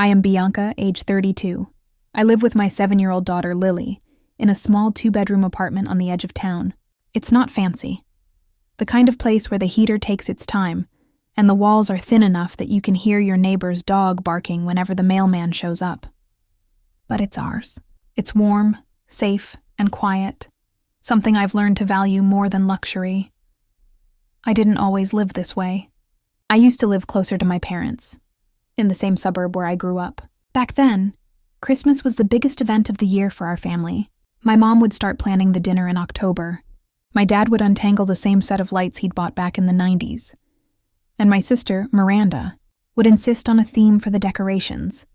I am Bianca, age 32. I live with my 7-year-old daughter, Lily, in a small 2-bedroom apartment on the edge of town. It's not fancy. The kind of place where the heater takes its time, and the walls are thin enough that you can hear your neighbor's dog barking whenever the mailman shows up. But it's ours. It's warm, safe, and quiet, something I've learned to value more than luxury. I didn't always live this way. I used to live closer to my parents, in the same suburb where I grew up. Back then, Christmas was the biggest event of the year for our family. My mom would start planning the dinner in October. My dad would untangle the same set of lights he'd bought back in the 90s. And my sister, Miranda, would insist on a theme for the decorations.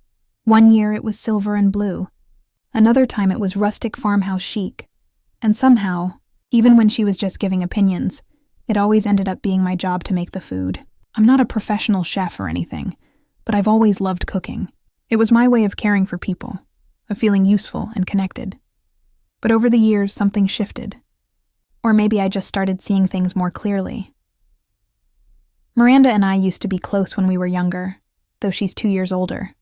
One year it was silver and blue. Another time it was rustic farmhouse chic. And somehow, even when she was just giving opinions, it always ended up being my job to make the food. I'm not a professional chef or anything, but I've always loved cooking. It was my way of caring for people, of feeling useful and connected. But over the years, something shifted. Or maybe I just started seeing things more clearly. Miranda and I used to be close when we were younger, though she's 2 years older.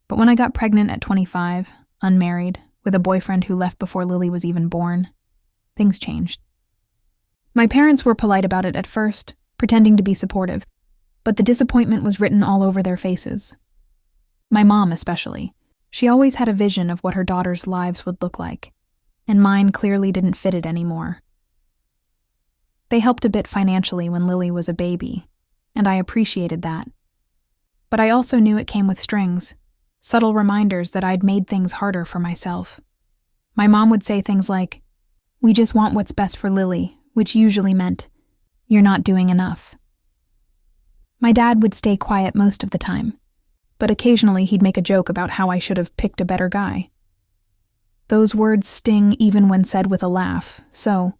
But when I got pregnant at 25, unmarried, with a boyfriend who left before Lily was even born, things changed. My parents were polite about it at first, pretending to be supportive, but the disappointment was written all over their faces. My mom especially. She always had a vision of what her daughters' lives would look like, and mine clearly didn't fit it anymore. They helped a bit financially when Lily was a baby, and I appreciated that. But I also knew it came with strings, subtle reminders that I'd made things harder for myself. My mom would say things like, "We just want what's best for Lily," which usually meant, "You're not doing enough." My dad would stay quiet most of the time, but occasionally he'd make a joke about how I should have picked a better guy. Those words sting even when said with a laugh, so,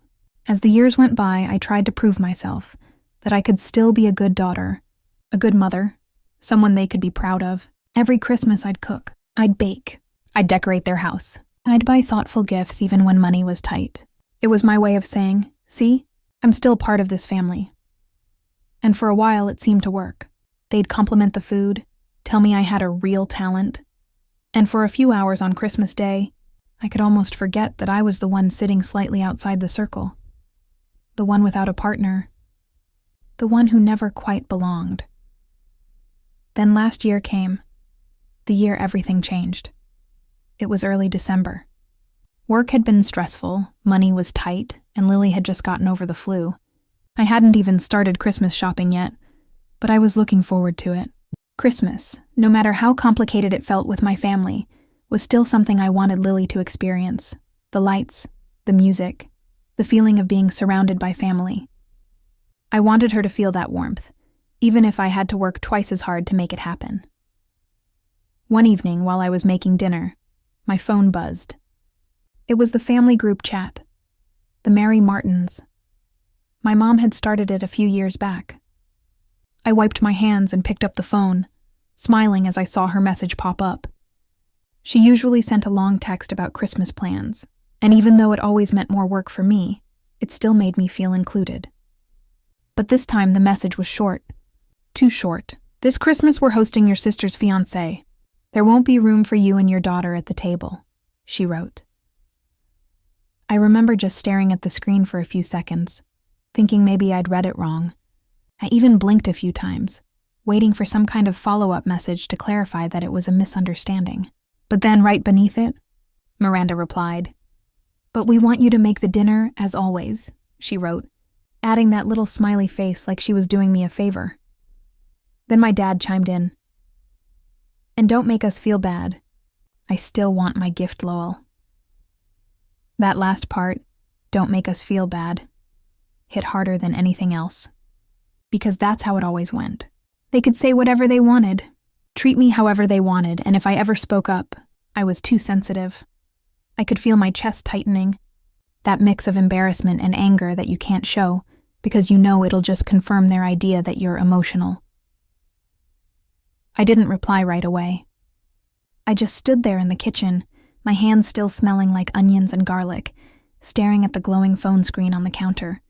as the years went by, I tried to prove myself, that I could still be a good daughter, a good mother, someone they could be proud of. Every Christmas I'd cook, I'd bake, I'd decorate their house, I'd buy thoughtful gifts even when money was tight. It was my way of saying, "See, I'm still part of this family." And for a while it seemed to work. They'd compliment the food, tell me I had a real talent, and for a few hours on Christmas Day, I could almost forget that I was the one sitting slightly outside the circle, the one without a partner, the one who never quite belonged. Then last year came, the year everything changed. It was early December. Work had been stressful, money was tight, and Lily had just gotten over the flu. I hadn't even started Christmas shopping yet, but I was looking forward to it. Christmas, no matter how complicated it felt with my family, was still something I wanted Lily to experience. The lights, the music, the feeling of being surrounded by family. I wanted her to feel that warmth, even if I had to work twice as hard to make it happen. One evening, while I was making dinner, my phone buzzed. It was the family group chat, the Mary Martins. My mom had started it a few years back. I wiped my hands and picked up the phone, smiling as I saw her message pop up. She usually sent a long text about Christmas plans, and even though it always meant more work for me, it still made me feel included. But this time the message was short. Too short. "This Christmas we're hosting your sister's fiancé. There won't be room for you and your daughter at the table," she wrote. I remember just staring at the screen for a few seconds, thinking maybe I'd read it wrong. I even blinked a few times, waiting for some kind of follow-up message to clarify that it was a misunderstanding. But then right beneath it, Miranda replied, "But we want you to make the dinner as always," she wrote, adding that little smiley face like she was doing me a favor. Then my dad chimed in, "And don't make us feel bad. I still want my gift, Lowell." That last part, "don't make us feel bad," hit harder than anything else. Because that's how it always went. They could say whatever they wanted, treat me however they wanted, and if I ever spoke up, I was too sensitive. I could feel my chest tightening, that mix of embarrassment and anger that you can't show, because you know it'll just confirm their idea that you're emotional. I didn't reply right away. I just stood there in the kitchen, my hands still smelling like onions and garlic, staring at the glowing phone screen on the counter.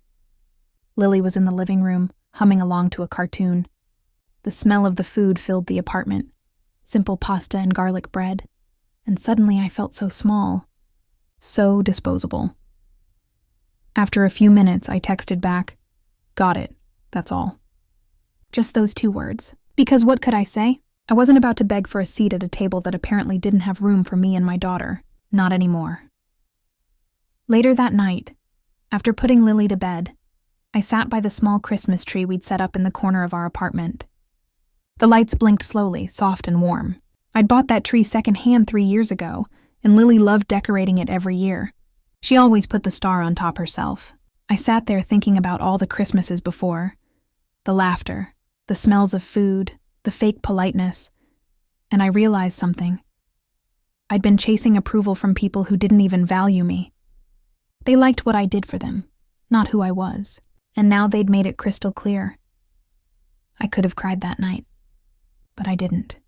Lily was in the living room, humming along to a cartoon. The smell of the food filled the apartment, simple pasta and garlic bread, and suddenly I felt so small, so disposable. After a few minutes, I texted back, "Got it, that's all." Just those 2 words. Because what could I say? I wasn't about to beg for a seat at a table that apparently didn't have room for me and my daughter. Not anymore. Later that night, after putting Lily to bed, I sat by the small Christmas tree we'd set up in the corner of our apartment. The lights blinked slowly, soft and warm. I'd bought that tree secondhand 3 years ago, and Lily loved decorating it every year. She always put the star on top herself. I sat there thinking about all the Christmases before. The laughter, the smells of food, the fake politeness, and I realized something. I'd been chasing approval from people who didn't even value me. They liked what I did for them, not who I was, and now they'd made it crystal clear. I could have cried that night, but I didn't.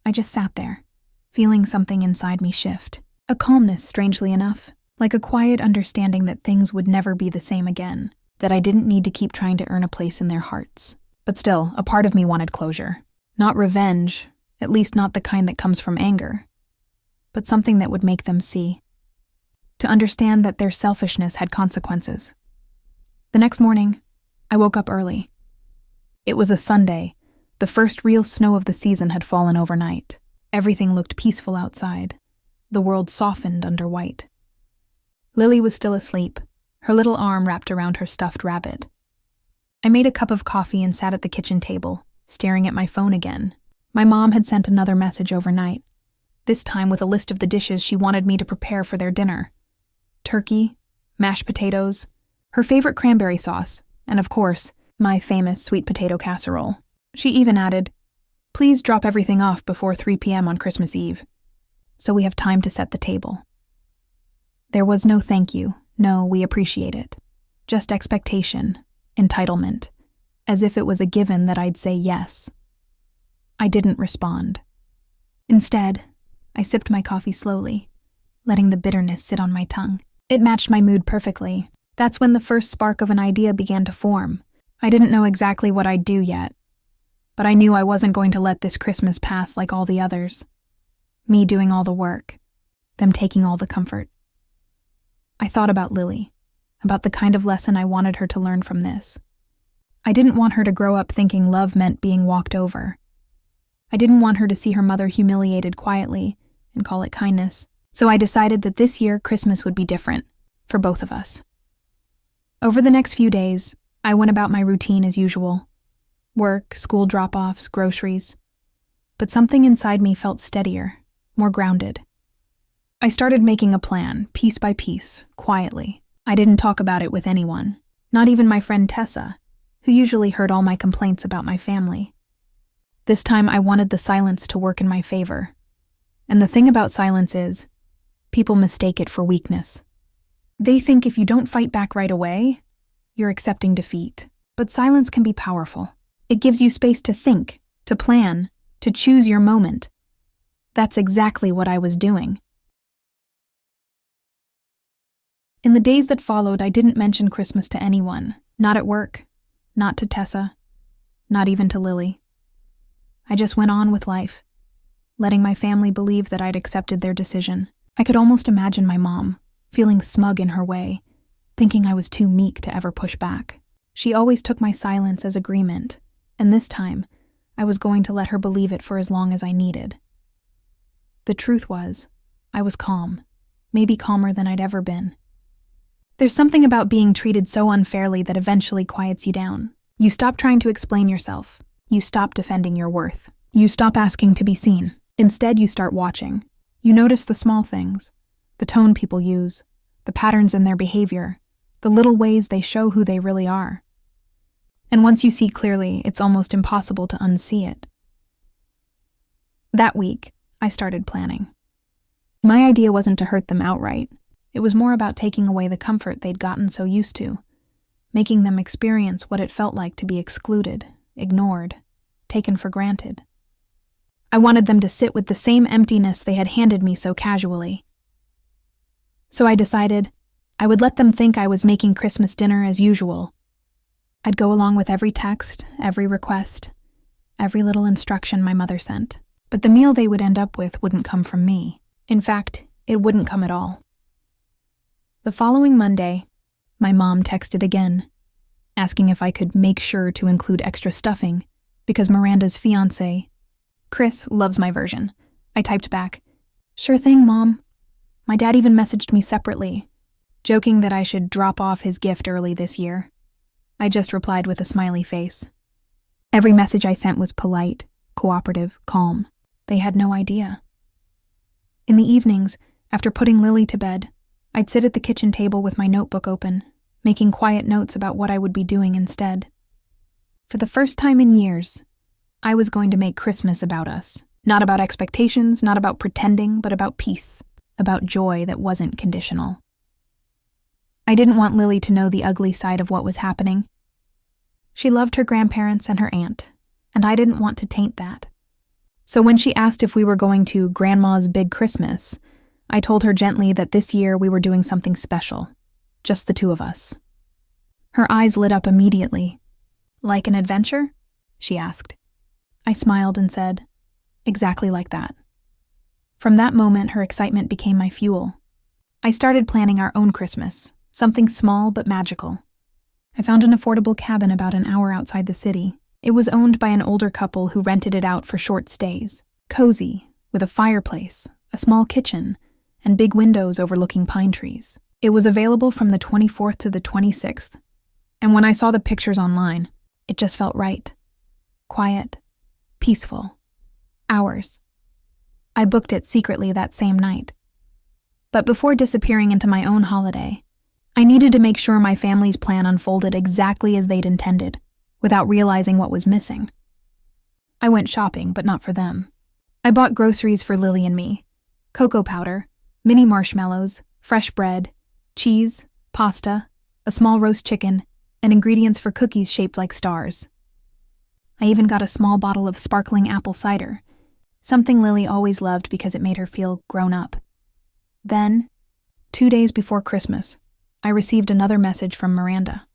I just sat there, feeling something inside me shift. A calmness, strangely enough, like a quiet understanding that things would never be the same again, that I didn't need to keep trying to earn a place in their hearts. But still, a part of me wanted closure. Not revenge, at least not the kind that comes from anger, but something that would make them see. To understand that their selfishness had consequences. The next morning, I woke up early. It was a Sunday. The first real snow of the season had fallen overnight. Everything looked peaceful outside. The world softened under white. Lily was still asleep, her little arm wrapped around her stuffed rabbit. I made a cup of coffee and sat at the kitchen table, staring at my phone again. My mom had sent another message overnight, this time with a list of the dishes she wanted me to prepare for their dinner. Turkey, mashed potatoes, her favorite cranberry sauce, and of course, my famous sweet potato casserole. She even added, "Please drop everything off before 3 p.m. on Christmas Eve, so we have time to set the table." There was no thank you, no "we appreciate it," just expectation, entitlement, as if it was a given that I'd say yes. I didn't respond. Instead, I sipped my coffee slowly, letting the bitterness sit on my tongue. It matched my mood perfectly. That's when the first spark of an idea began to form. I didn't know exactly what I'd do yet, but I knew I wasn't going to let this Christmas pass like all the others. Me doing all the work, them taking all the comfort. I thought about Lily, about the kind of lesson I wanted her to learn from this. I didn't want her to grow up thinking love meant being walked over. I didn't want her to see her mother humiliated quietly and call it kindness. So I decided that this year Christmas would be different, for both of us. Over the next few days, I went about my routine as usual. Work, school drop-offs, groceries. But something inside me felt steadier, more grounded. I started making a plan, piece by piece, quietly. I didn't talk about it with anyone, not even my friend Tessa, who usually heard all my complaints about my family. This time I wanted the silence to work in my favor. And the thing about silence is, people mistake it for weakness. They think if you don't fight back right away, you're accepting defeat. But silence can be powerful. It gives you space to think, to plan, to choose your moment. That's exactly what I was doing. In the days that followed, I didn't mention Christmas to anyone. Not at work, not to Tessa, not even to Lily. I just went on with life, letting my family believe that I'd accepted their decision. I could almost imagine my mom, feeling smug in her way, thinking I was too meek to ever push back. She always took my silence as agreement, and this time, I was going to let her believe it for as long as I needed. The truth was, I was calm, maybe calmer than I'd ever been. There's something about being treated so unfairly that eventually quiets you down. You stop trying to explain yourself. You stop defending your worth. You stop asking to be seen. Instead, you start watching. You notice the small things, the tone people use, the patterns in their behavior, the little ways they show who they really are. And once you see clearly, it's almost impossible to unsee it. That week, I started planning. My idea wasn't to hurt them outright. It was more about taking away the comfort they'd gotten so used to, making them experience what it felt like to be excluded, ignored, taken for granted. I wanted them to sit with the same emptiness they had handed me so casually. So I decided I would let them think I was making Christmas dinner as usual. I'd go along with every text, every request, every little instruction my mother sent. But the meal they would end up with wouldn't come from me. In fact, it wouldn't come at all. The following Monday, my mom texted again, asking if I could make sure to include extra stuffing, because Miranda's fiancé, Chris, loves my version. I typed back, "Sure thing, Mom." My dad even messaged me separately, joking that I should drop off his gift early this year. I just replied with a smiley face. Every message I sent was polite, cooperative, calm. They had no idea. In the evenings, after putting Lily to bed, I'd sit at the kitchen table with my notebook open, making quiet notes about what I would be doing instead. For the first time in years, I was going to make Christmas about us. Not about expectations, not about pretending, but about peace, about joy that wasn't conditional. I didn't want Lily to know the ugly side of what was happening. She loved her grandparents and her aunt, and I didn't want to taint that. So when she asked if we were going to Grandma's Big Christmas, I told her gently that this year we were doing something special, just the two of us. Her eyes lit up immediately. "Like an adventure?" she asked. I smiled and said, "Exactly like that." From that moment, her excitement became my fuel. I started planning our own Christmas, something small but magical. I found an affordable cabin about an hour outside the city. It was owned by an older couple who rented it out for short stays. Cozy, with a fireplace, a small kitchen, and big windows overlooking pine trees. It was available from the 24th to the 26th, and when I saw the pictures online, it just felt right. Quiet, peaceful, ours. I booked it secretly that same night. But before disappearing into my own holiday, I needed to make sure my family's plan unfolded exactly as they'd intended, without realizing what was missing. I went shopping, but not for them. I bought groceries for Lily and me: cocoa powder, mini marshmallows, fresh bread, cheese, pasta, a small roast chicken, and ingredients for cookies shaped like stars. I even got a small bottle of sparkling apple cider, something Lily always loved because it made her feel grown up. Then, 2 days before Christmas, I received another message from Miranda.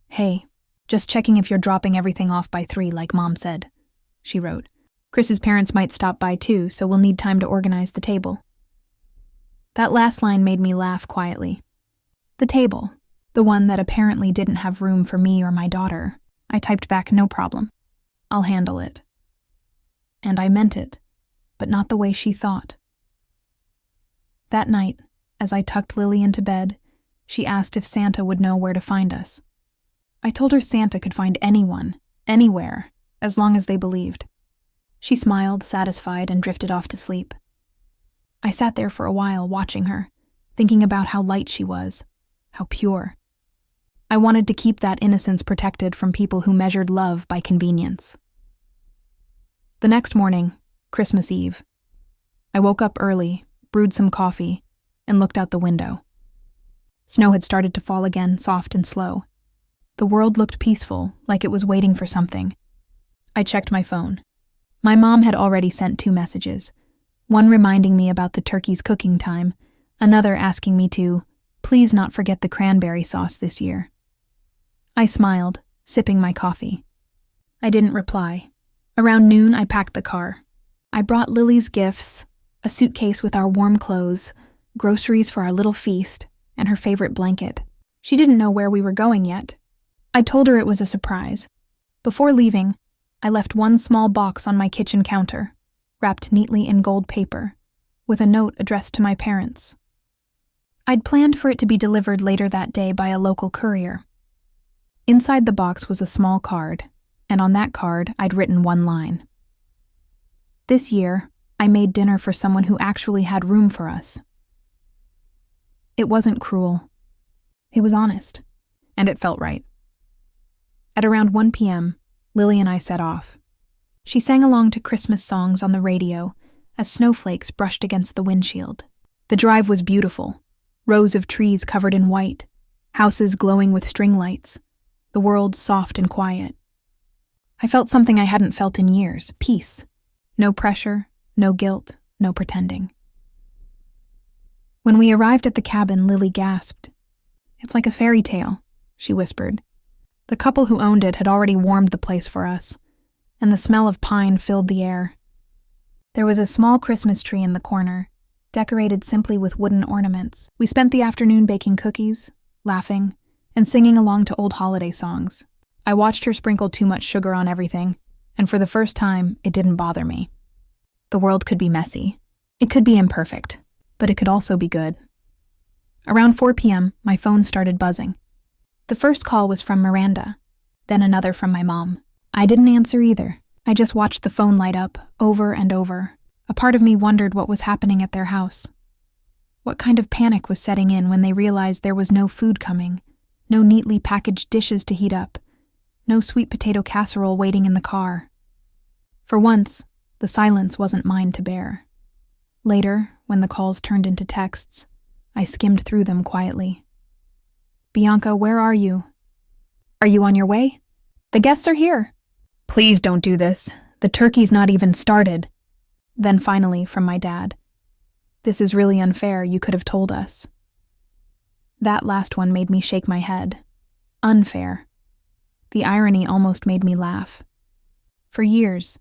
"Hey, just checking if you're dropping everything off by 3 like Mom said," she wrote. "Chris's parents might stop by too, so we'll need time to organize the table." That last line made me laugh quietly. The table, the one that apparently didn't have room for me or my daughter, I typed back, "No problem. I'll handle it." And I meant it, but not the way she thought. That night, as I tucked Lily into bed, she asked if Santa would know where to find us. I told her Santa could find anyone, anywhere, as long as they believed. She smiled, satisfied, and drifted off to sleep. I sat there for a while watching her, thinking about how light she was, how pure. I wanted to keep that innocence protected from people who measured love by convenience. The next morning, Christmas Eve, I woke up early, brewed some coffee, and looked out the window. Snow had started to fall again, soft and slow. The world looked peaceful, like it was waiting for something. I checked my phone. My mom had already sent 2 messages, one reminding me about the turkey's cooking time, another asking me to please not forget the cranberry sauce this year. I smiled, sipping my coffee. I didn't reply. Around noon, I packed the car. I brought Lily's gifts, a suitcase with our warm clothes, groceries for our little feast, and her favorite blanket. She didn't know where we were going yet. I told her it was a surprise. Before leaving, I left one small box on my kitchen counter, wrapped neatly in gold paper, with a note addressed to my parents. I'd planned for it to be delivered later that day by a local courier. Inside the box was a small card, and on that card I'd written one line. This year, I made dinner for someone who actually had room for us. It wasn't cruel. It was honest, and it felt right. At around 1 p.m., Lily and I set off. She sang along to Christmas songs on the radio as snowflakes brushed against the windshield. The drive was beautiful. Rows of trees covered in white, houses glowing with string lights, the world soft and quiet. I felt something I hadn't felt in years, peace. No pressure, no guilt, no pretending. When we arrived at the cabin, Lily gasped. "It's like a fairy tale," she whispered. The couple who owned it had already warmed the place for us, and the smell of pine filled the air. There was a small Christmas tree in the corner, decorated simply with wooden ornaments. We spent the afternoon baking cookies, laughing, and singing along to old holiday songs. I watched her sprinkle too much sugar on everything, and for the first time, it didn't bother me. The world could be messy. It could be imperfect, but it could also be good. Around 4 p.m., my phone started buzzing. The first call was from Miranda, then another from my mom. I didn't answer either. I just watched the phone light up, over and over. A part of me wondered what was happening at their house. What kind of panic was setting in when they realized there was no food coming, no neatly packaged dishes to heat up, no sweet potato casserole waiting in the car. For once, the silence wasn't mine to bear. Later, when the calls turned into texts, I skimmed through them quietly. "Bianca, where are you? Are you on your way? The guests are here. Please don't do this. The turkey's not even started." Then finally, from my dad, "This is really unfair. You could have told us." That last one made me shake my head. Unfair. The irony almost made me laugh. For years,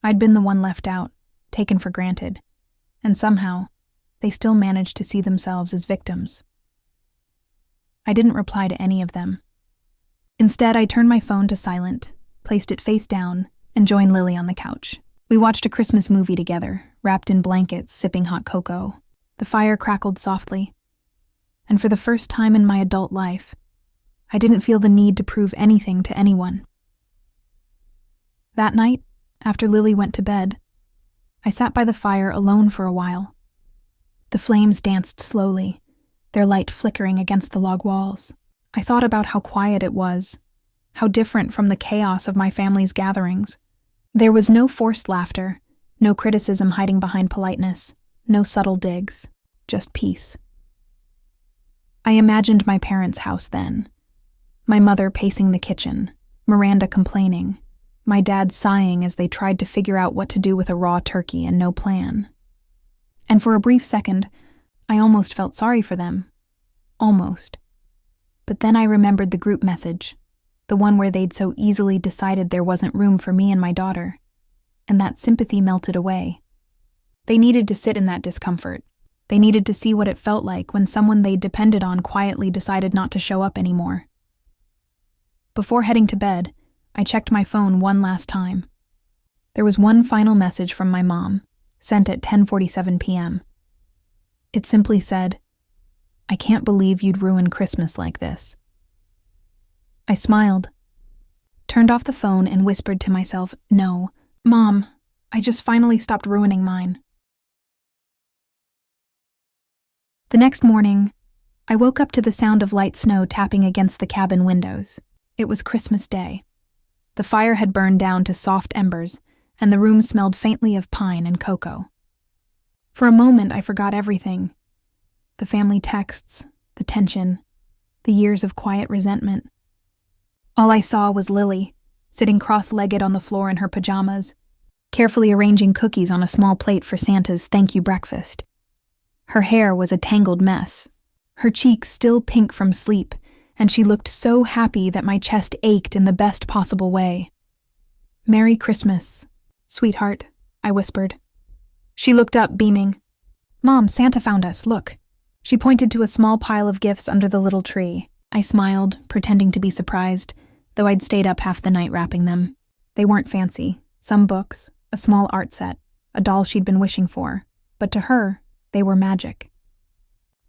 I'd been the one left out, taken for granted, and somehow, they still managed to see themselves as victims. I didn't reply to any of them. Instead, I turned my phone to silent, placed it face down, and joined Lily on the couch. We watched a Christmas movie together, wrapped in blankets, sipping hot cocoa. The fire crackled softly, and for the first time in my adult life, I didn't feel the need to prove anything to anyone. That night, after Lily went to bed, I sat by the fire alone for a while. The flames danced slowly, their light flickering against the log walls. I thought about how quiet it was, how different from the chaos of my family's gatherings. There was no forced laughter, no criticism hiding behind politeness, no subtle digs, just peace. I imagined my parents' house then. My mother pacing the kitchen, Miranda complaining, my dad sighing as they tried to figure out what to do with a raw turkey and no plan. And for a brief second, I almost felt sorry for them. Almost. But then I remembered the group message, the one where they'd so easily decided there wasn't room for me and my daughter, and that sympathy melted away. They needed to sit in that discomfort. They needed to see what it felt like when someone they depended on quietly decided not to show up anymore. Before heading to bed, I checked my phone one last time. There was one final message from my mom, sent at 10:47 p.m. It simply said, "I can't believe you'd ruin Christmas like this." I smiled, turned off the phone, and whispered to myself, "No, Mom, I just finally stopped ruining mine." The next morning, I woke up to the sound of light snow tapping against the cabin windows. It was Christmas Day. The fire had burned down to soft embers, and the room smelled faintly of pine and cocoa. For a moment, I forgot everything. The family texts, the tension, the years of quiet resentment. All I saw was Lily, sitting cross-legged on the floor in her pajamas, carefully arranging cookies on a small plate for Santa's thank you breakfast. Her hair was a tangled mess, her cheeks still pink from sleep, and she looked so happy that my chest ached in the best possible way. "Merry Christmas, sweetheart," I whispered. She looked up, beaming. "Mom, Santa found us, look." She pointed to a small pile of gifts under the little tree. I smiled, pretending to be surprised, though I'd stayed up half the night wrapping them. They weren't fancy. Some books, a small art set, a doll she'd been wishing for, but to her, they were magic.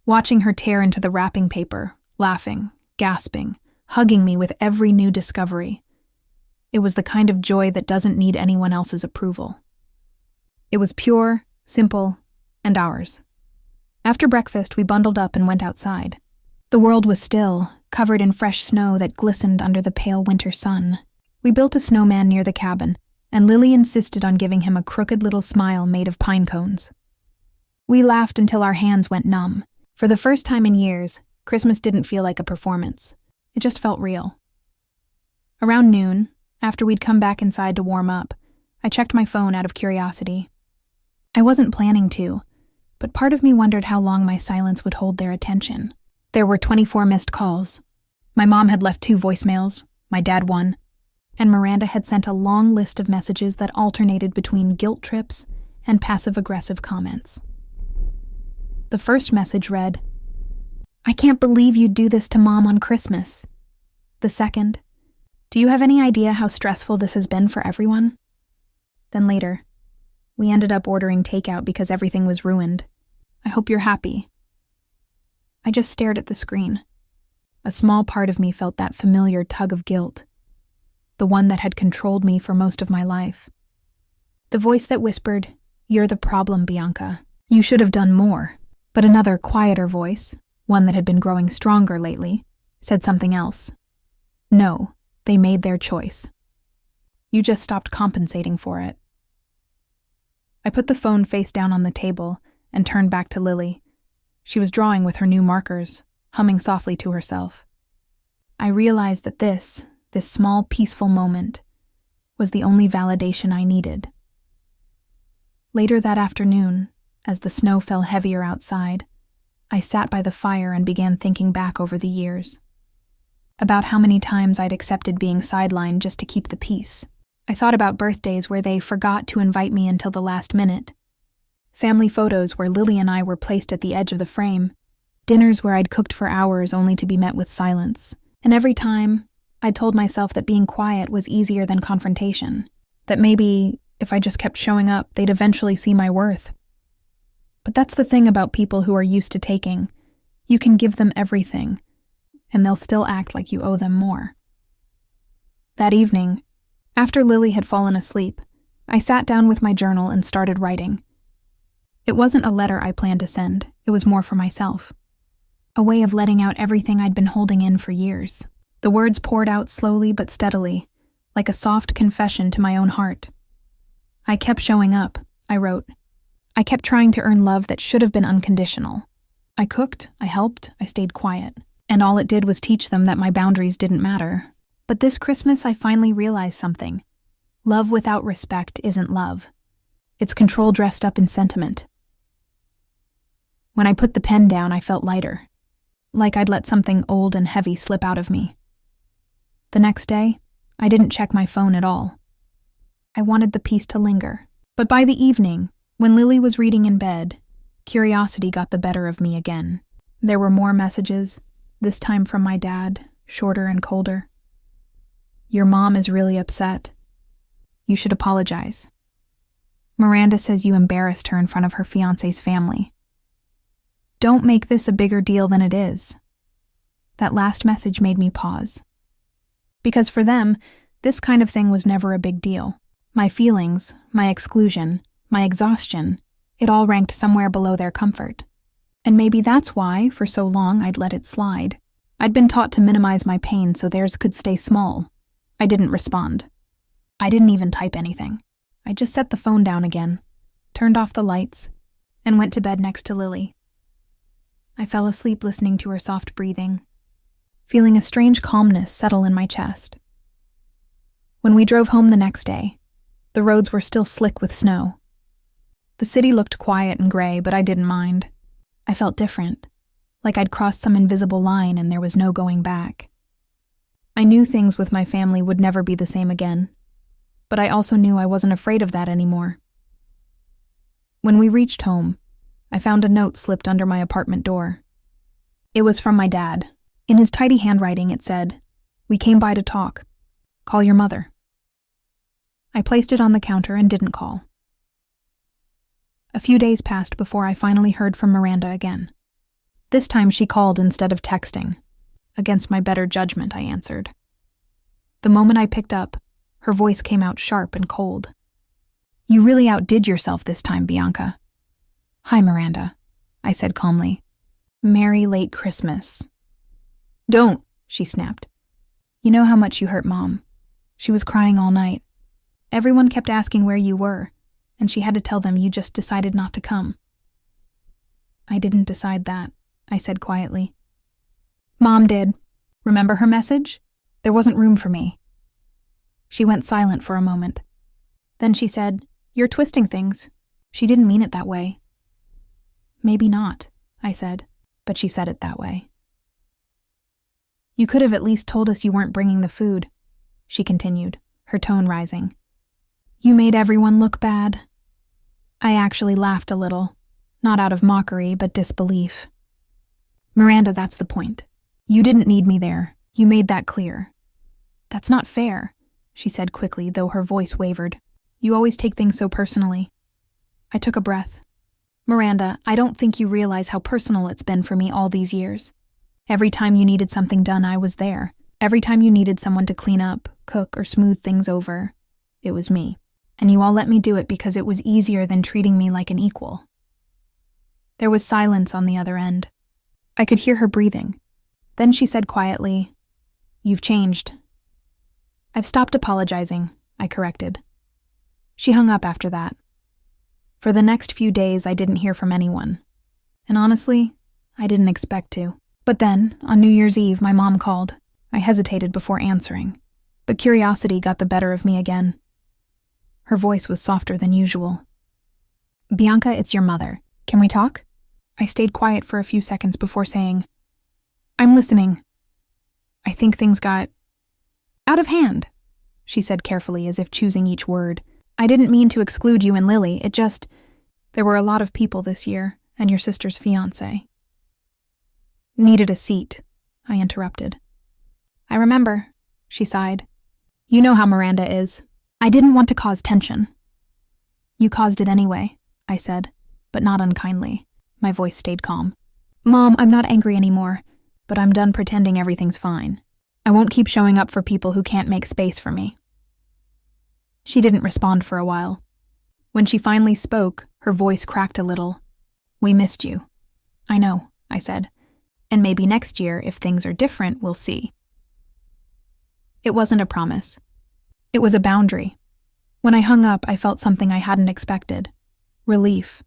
Watching her tear into the wrapping paper, laughing, gasping, hugging me with every new discovery. It was the kind of joy that doesn't need anyone else's approval. It was pure, simple, and ours. After breakfast, we bundled up and went outside. The world was still, covered in fresh snow that glistened under the pale winter sun. We built a snowman near the cabin, and Lily insisted on giving him a crooked little smile made of pine cones. We laughed until our hands went numb. For the first time in years, Christmas didn't feel like a performance. It just felt real. Around noon, after we'd come back inside to warm up, I checked my phone out of curiosity. I wasn't planning to, but part of me wondered how long my silence would hold their attention. There were 24 missed calls. My mom had left 2 voicemails, my dad 1, and Miranda had sent a long list of messages that alternated between guilt trips and passive-aggressive comments. The first message read, "I can't believe you'd do this to Mom on Christmas." The second, "Do you have any idea how stressful this has been for everyone?" Then later, "We ended up ordering takeout because everything was ruined. I hope you're happy." I just stared at the screen. A small part of me felt that familiar tug of guilt, the one that had controlled me for most of my life. The voice that whispered, "You're the problem, Bianca. You should have done more." But another, quieter voice, one that had been growing stronger lately, said something else. "No, they made their choice. You just stopped compensating for it." I put the phone face down on the table and turned back to Lily. She was drawing with her new markers, humming softly to herself. I realized that this small, peaceful moment, was the only validation I needed. Later that afternoon, as the snow fell heavier outside, I sat by the fire and began thinking back over the years. About how many times I'd accepted being sidelined just to keep the peace. I thought about birthdays where they forgot to invite me until the last minute. Family photos where Lily and I were placed at the edge of the frame. Dinners where I'd cooked for hours only to be met with silence. And every time, I told myself that being quiet was easier than confrontation. That maybe, if I just kept showing up, they'd eventually see my worth. But that's the thing about people who are used to taking. You can give them everything, and they'll still act like you owe them more. That evening, after Lily had fallen asleep, I sat down with my journal and started writing. It wasn't a letter I planned to send, it was more for myself. A way of letting out everything I'd been holding in for years. The words poured out slowly but steadily, like a soft confession to my own heart. "I kept showing up," I wrote. "I kept trying to earn love that should have been unconditional. I cooked, I helped, I stayed quiet. And all it did was teach them that my boundaries didn't matter. But this Christmas I finally realized something. Love without respect isn't love. It's control dressed up in sentiment." When I put the pen down, I felt lighter, like I'd let something old and heavy slip out of me. The next day, I didn't check my phone at all. I wanted the peace to linger. But by the evening, when Lily was reading in bed, curiosity got the better of me again. There were more messages, this time from my dad, shorter and colder. "Your mom is really upset. You should apologize. Miranda says you embarrassed her in front of her fiancé's family. Don't make this a bigger deal than it is." That last message made me pause. Because for them, this kind of thing was never a big deal. My feelings, my exclusion, my exhaustion, it all ranked somewhere below their comfort. And maybe that's why, for so long, I'd let it slide. I'd been taught to minimize my pain so theirs could stay small. I didn't respond. I didn't even type anything. I just set the phone down again, turned off the lights, and went to bed next to Lily. I fell asleep listening to her soft breathing, feeling a strange calmness settle in my chest. When we drove home the next day, the roads were still slick with snow. The city looked quiet and gray, but I didn't mind. I felt different, like I'd crossed some invisible line and there was no going back. I knew things with my family would never be the same again, but I also knew I wasn't afraid of that anymore. When we reached home, I found a note slipped under my apartment door. It was from my dad. In his tidy handwriting, it said, "We came by to talk. Call your mother." I placed it on the counter and didn't call. A few days passed before I finally heard from Miranda again. This time she called instead of texting. Against my better judgment, I answered. The moment I picked up, her voice came out sharp and cold. "You really outdid yourself this time, Bianca." "Hi, Miranda," I said calmly. "Merry late Christmas." "Don't," she snapped. "You know how much you hurt Mom. She was crying all night. Everyone kept asking where you were, and she had to tell them you just decided not to come." "I didn't decide that," I said quietly. "Mom did. Remember her message? There wasn't room for me." She went silent for a moment. Then she said, "You're twisting things. She didn't mean it that way." "Maybe not," I said, but she said it that way. "You could have at least told us you weren't bringing the food," she continued, her tone rising. "You made everyone look bad." I actually laughed a little, not out of mockery, but disbelief. Miranda, that's the point. You didn't need me there. You made that clear. That's not fair, she said quickly, though her voice wavered. You always take things so personally. I took a breath. Miranda, I don't think you realize how personal it's been for me all these years. Every time you needed something done, I was there. Every time you needed someone to clean up, cook, or smooth things over, it was me. And you all let me do it because it was easier than treating me like an equal. There was silence on the other end. I could hear her breathing. Then she said quietly, You've changed. I've stopped apologizing, I corrected. She hung up after that. For the next few days, I didn't hear from anyone. And honestly, I didn't expect to. But then, on New Year's Eve, my mom called. I hesitated before answering, but curiosity got the better of me again. Her voice was softer than usual. Bianca, it's your mother. Can we talk? I stayed quiet for a few seconds before saying, I'm listening. I think things got out of hand, she said carefully, as if choosing each word. I didn't mean to exclude you and Lily, there were a lot of people this year, and your sister's fiancé. Needed a seat, I interrupted. I remember, she sighed. You know how Miranda is. I didn't want to cause tension. You caused it anyway, I said, but not unkindly. My voice stayed calm. Mom, I'm not angry anymore, but I'm done pretending everything's fine. I won't keep showing up for people who can't make space for me. She didn't respond for a while. When she finally spoke, her voice cracked a little. We missed you. I know, I said. And maybe next year, if things are different, we'll see. It wasn't a promise. It was a boundary. When I hung up, I felt something I hadn't expected. Relief.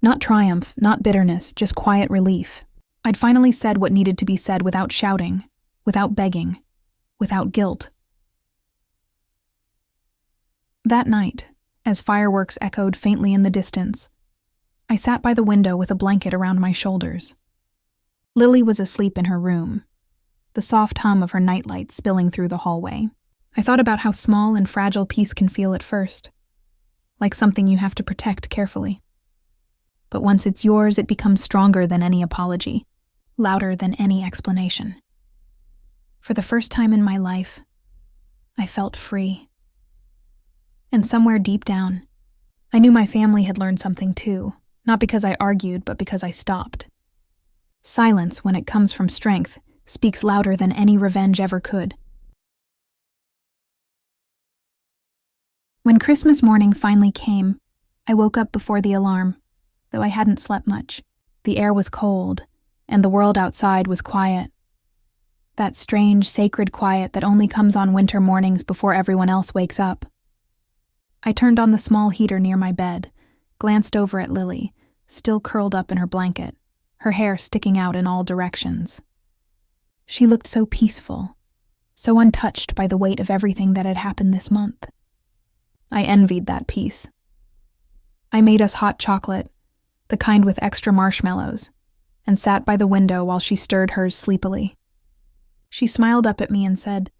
Not triumph, not bitterness, just quiet relief. I'd finally said what needed to be said without shouting, without begging, without guilt. That night, as fireworks echoed faintly in the distance, I sat by the window with a blanket around my shoulders. Lily was asleep in her room, the soft hum of her nightlight spilling through the hallway. I thought about how small and fragile peace can feel at first, like something you have to protect carefully. But once it's yours, it becomes stronger than any apology, louder than any explanation. For the first time in my life, I felt free. And somewhere deep down, I knew my family had learned something too, not because I argued, but because I stopped. Silence, when it comes from strength, speaks louder than any revenge ever could. When Christmas morning finally came, I woke up before the alarm, though I hadn't slept much. The air was cold, and the world outside was quiet. That strange, sacred quiet that only comes on winter mornings before everyone else wakes up. I turned on the small heater near my bed, glanced over at Lily, still curled up in her blanket, her hair sticking out in all directions. She looked so peaceful, so untouched by the weight of everything that had happened this month. I envied that peace. I made us hot chocolate, the kind with extra marshmallows, and sat by the window while she stirred hers sleepily. She smiled up at me and said,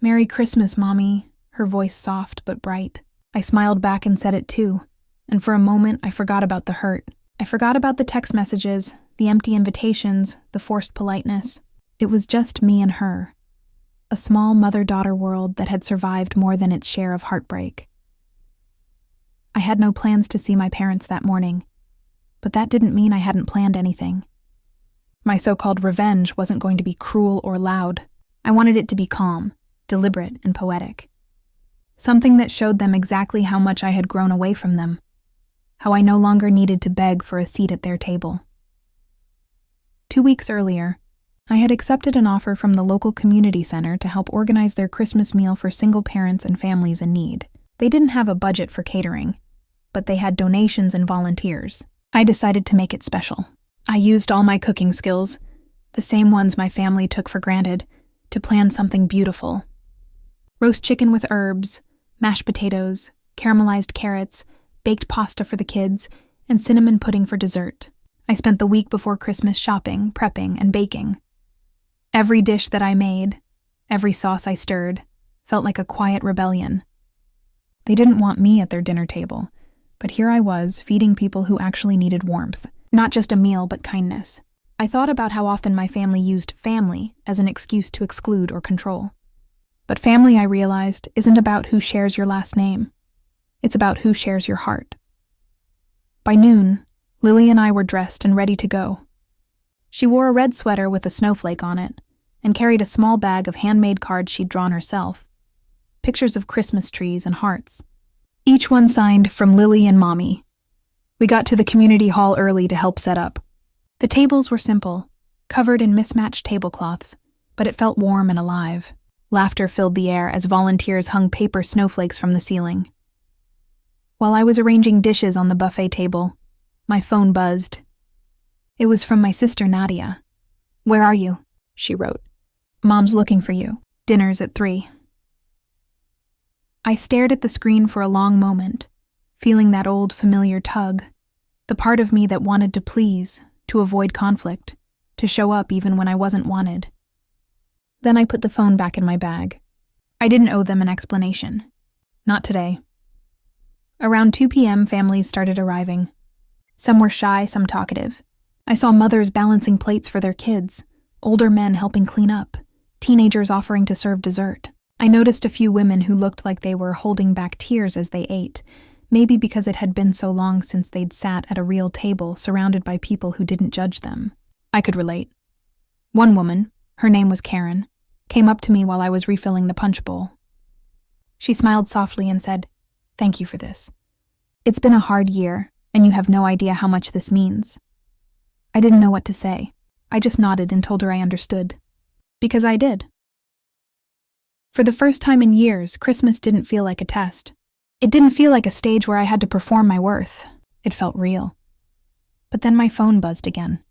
"Merry Christmas, Mommy," her voice soft but bright. I smiled back and said it too, and for a moment I forgot about the hurt. I forgot about the text messages, the empty invitations, the forced politeness. It was just me and her, a small mother-daughter world that had survived more than its share of heartbreak. I had no plans to see my parents that morning, but that didn't mean I hadn't planned anything. My so-called revenge wasn't going to be cruel or loud. I wanted it to be calm, deliberate, and poetic. Something that showed them exactly how much I had grown away from them, how I no longer needed to beg for a seat at their table. 2 weeks earlier, I had accepted an offer from the local community center to help organize their Christmas meal for single parents and families in need. They didn't have a budget for catering, but they had donations and volunteers. I decided to make it special. I used all my cooking skills, the same ones my family took for granted, to plan something beautiful. Roast chicken with herbs, mashed potatoes, caramelized carrots, baked pasta for the kids, and cinnamon pudding for dessert. I spent the week before Christmas shopping, prepping, and baking. Every dish that I made, every sauce I stirred, felt like a quiet rebellion. They didn't want me at their dinner table, But here I was, feeding people who actually needed warmth. Not just a meal, but kindness. I thought about how often my family used family as an excuse to exclude or control. But family, I realized, isn't about who shares your last name. It's about who shares your heart. By noon, Lily and I were dressed and ready to go. She wore a red sweater with a snowflake on it and carried a small bag of handmade cards she'd drawn herself. Pictures of Christmas trees and hearts. Each one signed from Lily and Mommy. We got to the community hall early to help set up. The tables were simple, covered in mismatched tablecloths, but it felt warm and alive. Laughter filled the air as volunteers hung paper snowflakes from the ceiling. While I was arranging dishes on the buffet table, my phone buzzed. It was from my sister Nadia. "Where are you?" she wrote. "Mom's looking for you. Dinner's at 3. I stared at the screen for a long moment, feeling that old familiar tug, the part of me that wanted to please, to avoid conflict, to show up even when I wasn't wanted. Then I put the phone back in my bag. I didn't owe them an explanation. Not today. Around 2 p.m., families started arriving. Some were shy, some talkative. I saw mothers balancing plates for their kids, older men helping clean up, teenagers offering to serve dessert. I noticed a few women who looked like they were holding back tears as they ate, maybe because it had been so long since they'd sat at a real table surrounded by people who didn't judge them. I could relate. One woman, her name was Karen, came up to me while I was refilling the punch bowl. She smiled softly and said, "Thank you for this. It's been a hard year, and you have no idea how much this means." I didn't know what to say. I just nodded and told her I understood. Because I did. For the first time in years, Christmas didn't feel like a test. It didn't feel like a stage where I had to perform my worth. It felt real. But then my phone buzzed again.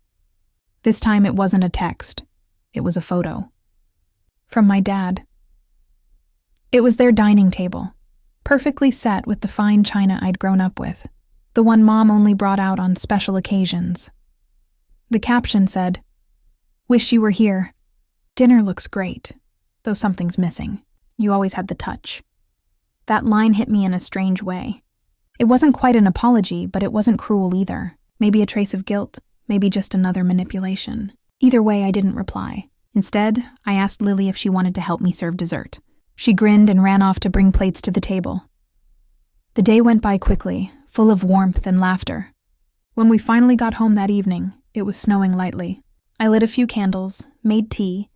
This time it wasn't a text. It was a photo. From my dad. It was their dining table, perfectly set with the fine china I'd grown up with, the one Mom only brought out on special occasions. The caption said, "Wish you were here. Dinner looks great, though something's missing. You always had the touch." That line hit me in a strange way. It wasn't quite an apology, but it wasn't cruel either. Maybe a trace of guilt, maybe just another manipulation. Either way, I didn't reply. Instead, I asked Lily if she wanted to help me serve dessert. She grinned and ran off to bring plates to the table. The day went by quickly, full of warmth and laughter. When we finally got home that evening, it was snowing lightly. I lit a few candles, made tea,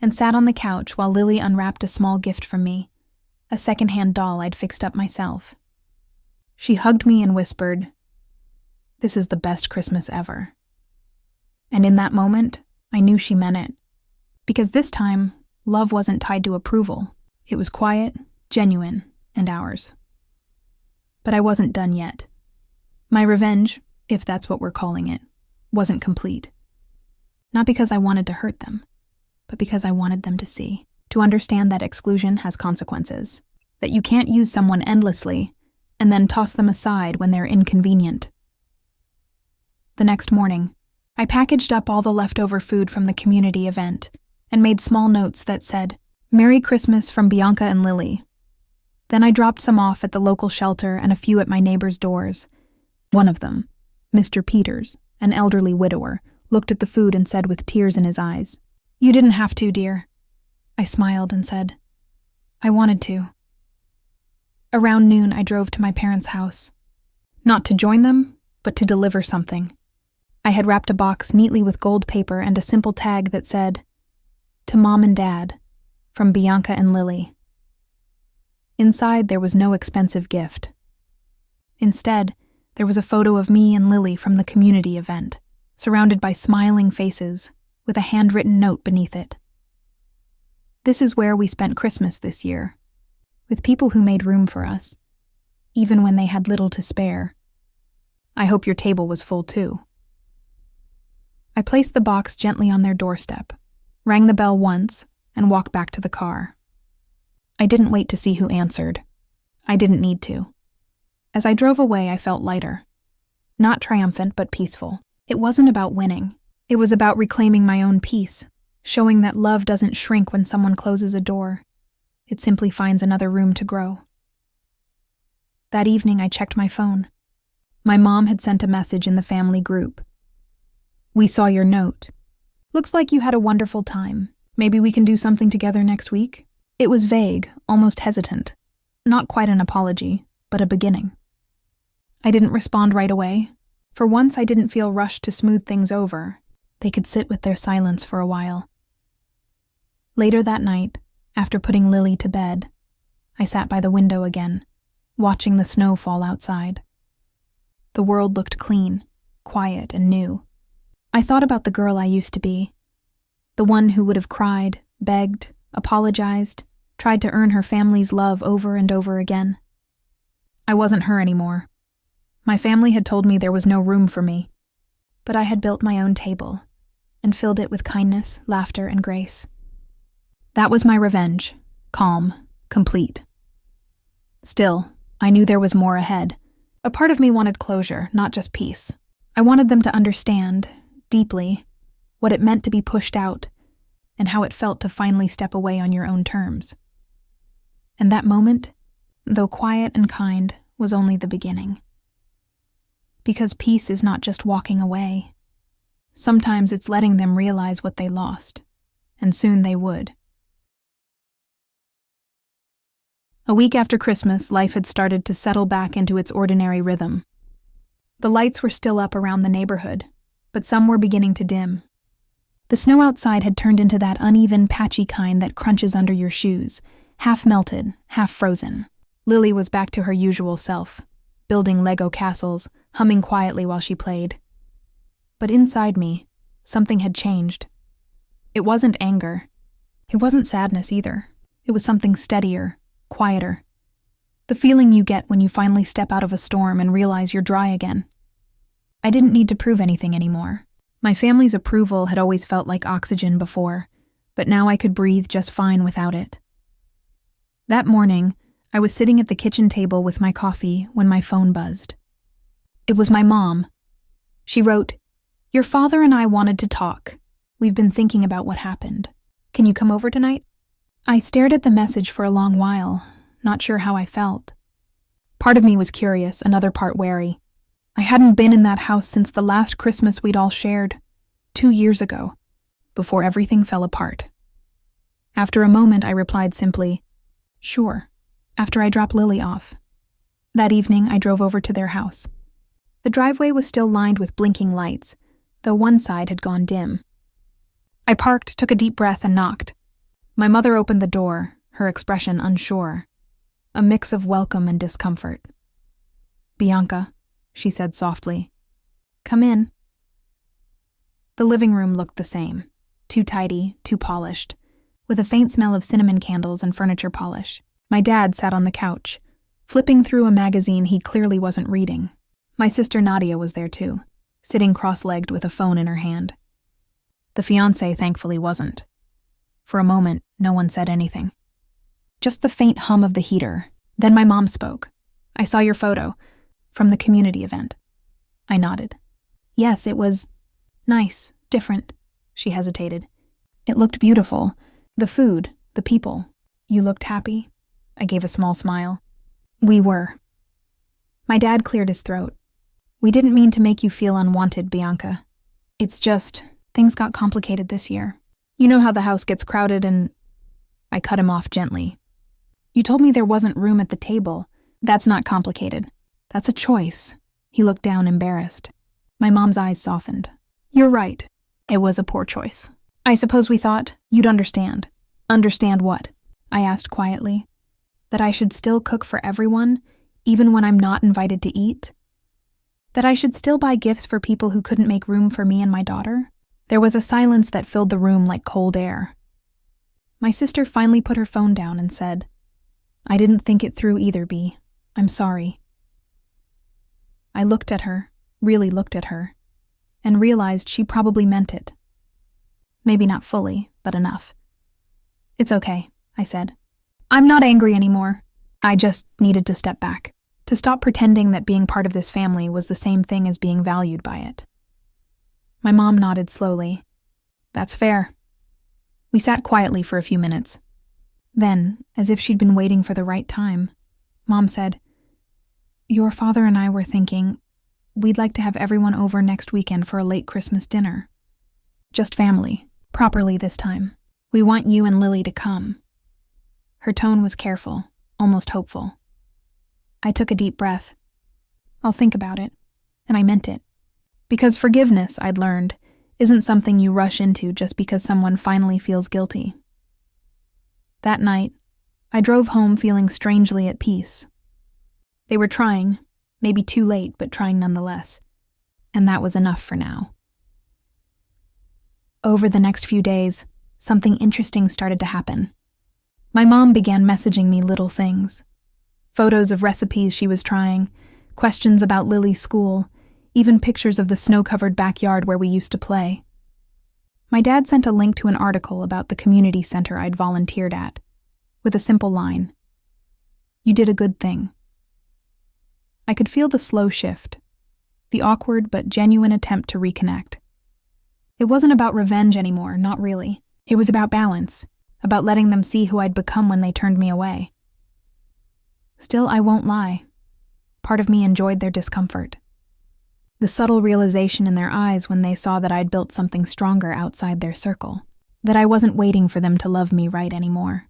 and sat on the couch while Lily unwrapped a small gift from me, a second-hand doll I'd fixed up myself. She hugged me and whispered, "This is the best Christmas ever." And in that moment, I knew she meant it. Because this time, love wasn't tied to approval. It was quiet, genuine, and ours. But I wasn't done yet. My revenge, if that's what we're calling it, wasn't complete. Not because I wanted to hurt them, but because I wanted them to see, to understand that exclusion has consequences, that you can't use someone endlessly and then toss them aside when they're inconvenient. The next morning, I packaged up all the leftover food from the community event and made small notes that said, "Merry Christmas from Bianca and Lily." Then I dropped some off at the local shelter and a few at my neighbors' doors. One of them, Mr. Peters, an elderly widower, looked at the food and said with tears in his eyes, "You didn't have to, dear." I smiled and said, "I wanted to." Around noon, I drove to my parents' house. Not to join them, but to deliver something. I had wrapped a box neatly with gold paper and a simple tag that said, "To Mom and Dad, from Bianca and Lily." Inside, there was no expensive gift. Instead, there was a photo of me and Lily from the community event, surrounded by smiling faces, with a handwritten note beneath it. This is where we spent Christmas this year, with people who made room for us, even when they had little to spare. I hope your table was full too. I placed the box gently on their doorstep, rang the bell once, and walked back to the car. I didn't wait to see who answered. I didn't need to. As I drove away, I felt lighter. Not triumphant, but peaceful. It wasn't about winning. It was about reclaiming my own peace, showing that love doesn't shrink when someone closes a door. It simply finds another room to grow. That evening, I checked my phone. My mom had sent a message in the family group. "We saw your note. Looks like you had a wonderful time. Maybe we can do something together next week?" It was vague, almost hesitant. Not quite an apology, but a beginning. I didn't respond right away. For once, I didn't feel rushed to smooth things over. They could sit with their silence for a while. Later that night, after putting Lily to bed, I sat by the window again, watching the snow fall outside. The world looked clean, quiet, and new. I thought about the girl I used to be, the one who would have cried, begged, apologized, tried to earn her family's love over and over again. I wasn't her anymore. My family had told me there was no room for me, but I had built my own table and filled it with kindness, laughter, and grace. That was my revenge, calm, complete. Still, I knew there was more ahead. A part of me wanted closure, not just peace. I wanted them to understand, deeply, what it meant to be pushed out and how it felt to finally step away on your own terms. And that moment, though quiet and kind, was only the beginning. Because peace is not just walking away. Sometimes it's letting them realize what they lost, and soon they would. A week after Christmas, life had started to settle back into its ordinary rhythm. The lights were still up around the neighborhood, but some were beginning to dim. The snow outside had turned into that uneven, patchy kind that crunches under your shoes, half melted, half frozen. Lily was back to her usual self, building Lego castles, humming quietly while she played. But inside me, something had changed. It wasn't anger. It wasn't sadness either. It was something steadier, quieter. The feeling you get when you finally step out of a storm and realize you're dry again. I didn't need to prove anything anymore. My family's approval had always felt like oxygen before, but now I could breathe just fine without it. That morning, I was sitting at the kitchen table with my coffee when my phone buzzed. It was my mom. She wrote, "Your father and I wanted to talk. We've been thinking about what happened. Can you come over tonight?" I stared at the message for a long while, not sure how I felt. Part of me was curious, another part wary. I hadn't been in that house since the last Christmas we'd all shared, 2 years ago, before everything fell apart. After a moment, I replied simply, "Sure," after I dropped Lily off. That evening, I drove over to their house. The driveway was still lined with blinking lights, though one side had gone dim. I parked, took a deep breath, and knocked. My mother opened the door, her expression unsure, a mix of welcome and discomfort. "Bianca," she said softly. "Come in." The living room looked the same, too tidy, too polished, with a faint smell of cinnamon candles and furniture polish. My dad sat on the couch, flipping through a magazine he clearly wasn't reading. My sister Nadia was there too, sitting cross-legged with a phone in her hand. The fiancé thankfully wasn't. For a moment, no one said anything. Just the faint hum of the heater. Then my mom spoke. "I saw your photo from the community event." I nodded. "Yes, it was nice, different." She hesitated. "It looked beautiful. The food, the people. You looked happy?" I gave a small smile. "We were." My dad cleared his throat. "We didn't mean to make you feel unwanted, Bianca. It's just, things got complicated this year. You know how the house gets crowded and—" I cut him off gently. "You told me there wasn't room at the table. That's not complicated. That's a choice." He looked down, embarrassed. My mom's eyes softened. "You're right. It was a poor choice. I suppose we thought you'd understand." "Understand what?" I asked quietly. "That I should still cook for everyone, even when I'm not invited to eat? That I should still buy gifts for people who couldn't make room for me and my daughter?" There was a silence that filled the room like cold air. My sister finally put her phone down and said, "I didn't think it through either, Bea. I'm sorry." I looked at her, really looked at her, and realized she probably meant it. Maybe not fully, but enough. "It's okay," I said. "I'm not angry anymore. I just needed to step back, to stop pretending that being part of this family was the same thing as being valued by it." My mom nodded slowly. "That's fair." We sat quietly for a few minutes. Then, as if she'd been waiting for the right time, Mom said, "Your father and I were thinking, We'd like to have everyone over next weekend for a late Christmas dinner. Just family, properly this time. We want you and Lily to come." Her tone was careful, almost hopeful. I took a deep breath. I'll think about it, and I meant it. Because forgiveness, I'd learned, isn't something you rush into just because someone finally feels guilty. That night, I drove home feeling strangely at peace. They were trying, maybe too late, but trying nonetheless. And that was enough for now. Over the next few days, something interesting started to happen. My mom began messaging me little things. Photos of recipes she was trying, questions about Lily's school, even pictures of the snow-covered backyard where we used to play. My dad sent a link to an article about the community center I'd volunteered at, with a simple line: "You did a good thing." I could feel the slow shift, the awkward but genuine attempt to reconnect. It wasn't about revenge anymore, not really. It was about balance, about letting them see who I'd become when they turned me away. Still, I won't lie. Part of me enjoyed their discomfort. The subtle realization in their eyes when they saw that I'd built something stronger outside their circle, that I wasn't waiting for them to love me right anymore.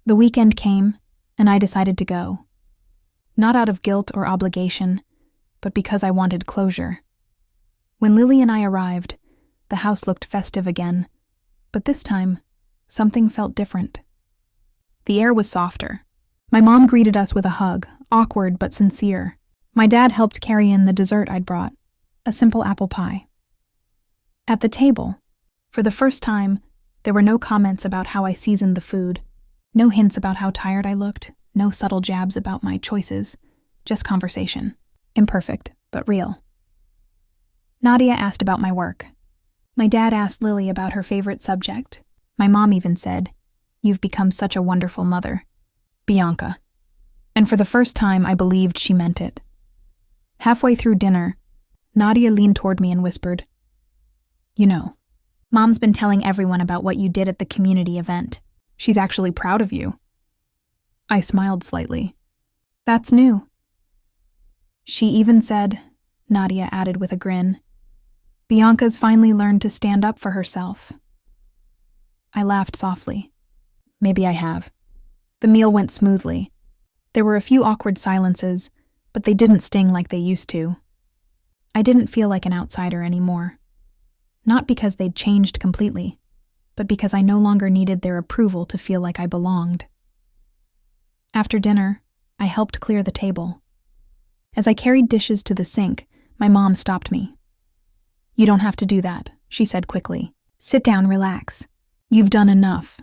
The weekend came, and I decided to go. Not out of guilt or obligation, but because I wanted closure. When Lily and I arrived, the house looked festive again, but this time, something felt different. The air was softer. My mom greeted us with a hug, awkward but sincere. My dad helped carry in the dessert I'd brought, a simple apple pie. At the table, for the first time, there were no comments about how I seasoned the food, no hints about how tired I looked, no subtle jabs about my choices, just conversation. Imperfect, but real. Nadia asked about my work. My dad asked Lily about her favorite subject. My mom even said, "You've become such a wonderful mother, Bianca." And for the first time, I believed she meant it. Halfway through dinner, Nadia leaned toward me and whispered, "You know, Mom's been telling everyone about what you did at the community event. She's actually proud of you." I smiled slightly. "That's new." She even said, Nadia added with a grin, "Bianca's finally learned to stand up for herself." I laughed softly. Maybe I have. The meal went smoothly. There were a few awkward silences, but they didn't sting like they used to. I didn't feel like an outsider anymore. Not because they'd changed completely, but because I no longer needed their approval to feel like I belonged. After dinner, I helped clear the table. As I carried dishes to the sink, my mom stopped me. "You don't have to do that," she said quickly. "Sit down, relax. You've done enough."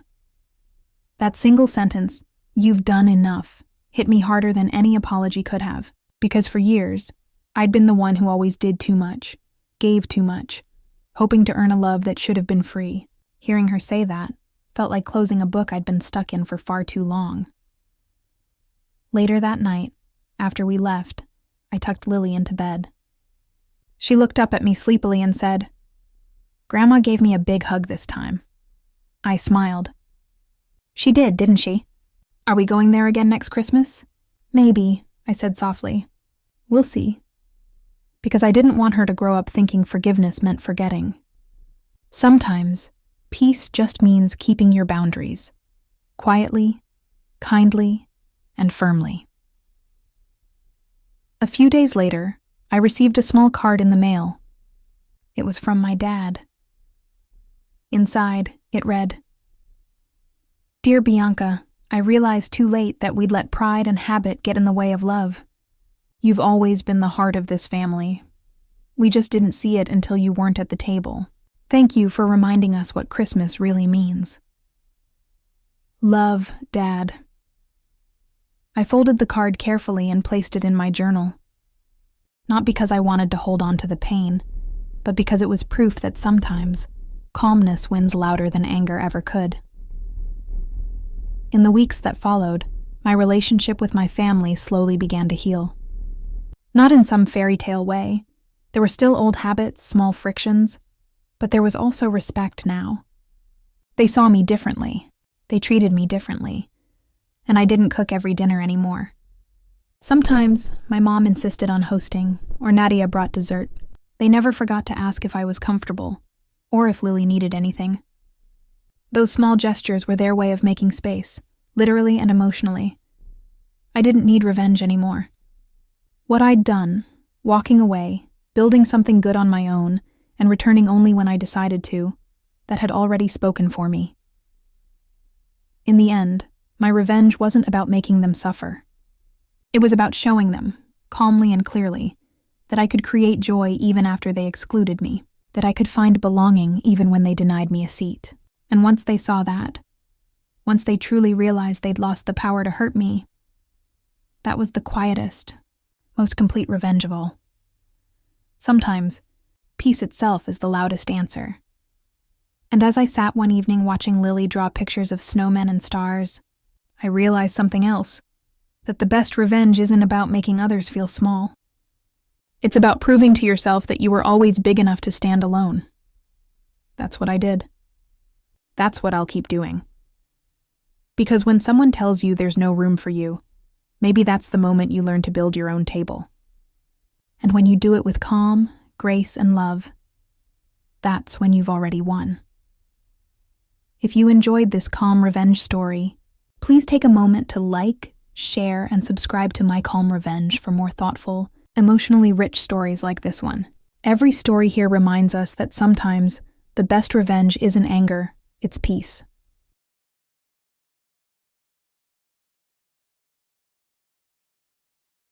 That single sentence, "You've done enough," hit me harder than any apology could have, because for years, I'd been the one who always did too much, gave too much, hoping to earn a love that should have been free. Hearing her say that felt like closing a book I'd been stuck in for far too long. Later that night, after we left, I tucked Lily into bed. She looked up at me sleepily and said, "Grandma gave me a big hug this time." I smiled. "She did, didn't she? Are we going there again next Christmas?" "Maybe," I said softly. "We'll see." Because I didn't want her to grow up thinking forgiveness meant forgetting. Sometimes, peace just means keeping your boundaries, quietly, kindly, and firmly. A few days later, I received a small card in the mail. It was from my dad. Inside, it read, "Dear Bianca, I realized too late that we'd let pride and habit get in the way of love. You've always been the heart of this family. We just didn't see it until you weren't at the table. Thank you for reminding us what Christmas really means. Love, Dad." I folded the card carefully and placed it in my journal. Not because I wanted to hold on to the pain, but because it was proof that sometimes calmness wins louder than anger ever could. In the weeks that followed, my relationship with my family slowly began to heal. Not in some fairy tale way. There were still old habits, small frictions, but there was also respect now. They saw me differently. They treated me differently. And I didn't cook every dinner anymore. Sometimes, my mom insisted on hosting, or Nadia brought dessert. They never forgot to ask if I was comfortable, or if Lily needed anything. Those small gestures were their way of making space, literally and emotionally. I didn't need revenge anymore. What I'd done, walking away, building something good on my own, and returning only when I decided to, that had already spoken for me. In the end, my revenge wasn't about making them suffer. It was about showing them, calmly and clearly, that I could create joy even after they excluded me, that I could find belonging even when they denied me a seat. And once they saw that, once they truly realized they'd lost the power to hurt me, that was the quietest, most complete revenge of all. Sometimes, peace itself is the loudest answer. And as I sat one evening watching Lily draw pictures of snowmen and stars, I realized something else, that the best revenge isn't about making others feel small. It's about proving to yourself that you were always big enough to stand alone. That's what I did. That's what I'll keep doing. Because when someone tells you there's no room for you, maybe that's the moment you learn to build your own table. And when you do it with calm, grace, and love, that's when you've already won. If you enjoyed this calm revenge story, please take a moment to like, share, and subscribe to My Calm Revenge for more thoughtful, emotionally rich stories like this one. Every story here reminds us that sometimes the best revenge isn't anger, it's peace.